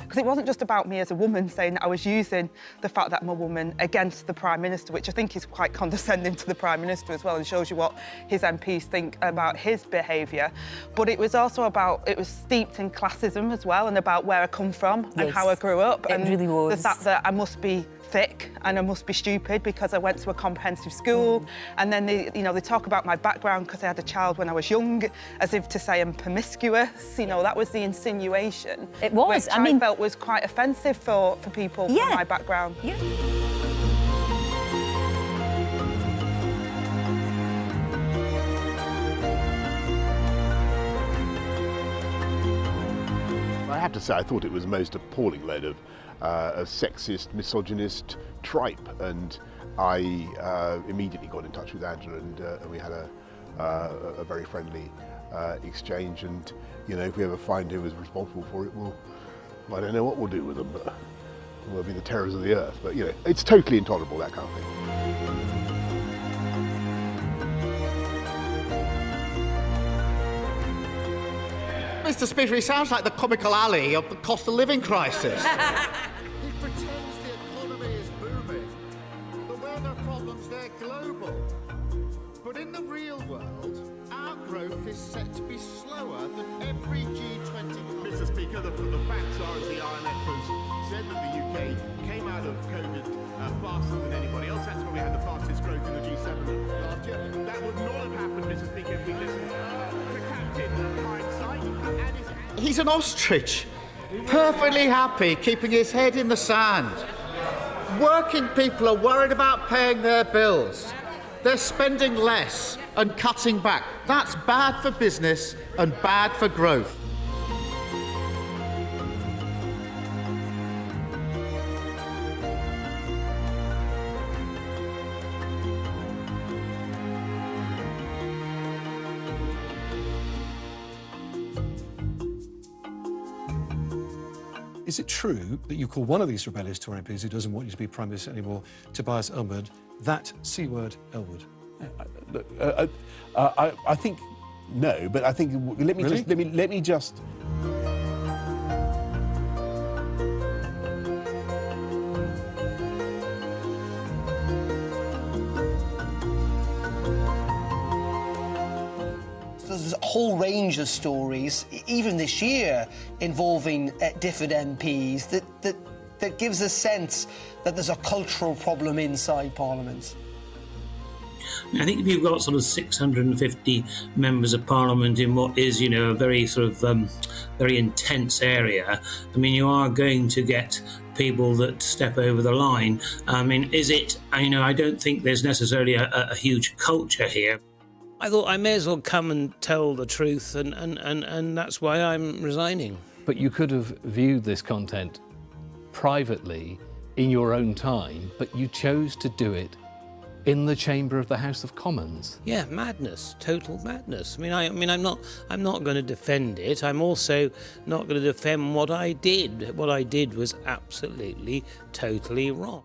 because it wasn't just about me as a woman saying that I was using the fact that I'm a woman against the Prime Minister, which I think is quite condescending to the Prime Minister as well and shows you what his MPs think about his behaviour. But it was also about, it was steeped in classism as well and about where I come from and how I grew up. It and really was. the fact that I must be thick and I must be stupid because I went to a comprehensive school. And then they talk about my background because I had a child when I was young, as if to say I'm promiscuous. That was the insinuation. It was. Which I felt was quite offensive for people from my background. Yeah. I have to say, I thought it was the most appalling load of sexist, misogynist tripe, and I immediately got in touch with Angela, and we had a very friendly exchange. And if we ever find who was responsible for it, I don't know what we'll do with them, but we'll be the terrors of the earth. But it's totally intolerable, that kind of thing. Mr. Speaker, he sounds like the comical alley of the cost of living crisis. He pretends the economy is booming, but where there are problems, they're global. But in the real world, our growth is set to be slower than every G20. Mr. Speaker, the facts are, as the IMF has said, that the UK came out of COVID faster than anybody else. That's why we had the fastest growth in the G7 last year. That would not have happened, Mr. Speaker, if we listened to Captain Hindsight. He's an ostrich, perfectly happy keeping his head in the sand. Working people are worried about paying their bills. They're spending less and cutting back. That's bad for business and bad for growth. Is it true that you call one of these rebellious Tory MPs who doesn't want you to be Prime Minister anymore, Tobias Ellwood, that C-word Ellwood? I think no, but I think let me just. There's a whole range of stories, even this year, involving different MPs that gives a sense that there's a cultural problem inside Parliament. I think if you've got sort of 650 members of Parliament in what is, a very sort of very intense area, you are going to get people that step over the line. Is it? I don't think there's necessarily a huge culture here. I thought I may as well come and tell the truth, and that's why I'm resigning. But you could have viewed this content privately in your own time, but you chose to do it in the chamber of the House of Commons. Yeah, madness, total madness. I'm not going to defend it. I'm also not going to defend what I did. What I did was absolutely, totally wrong.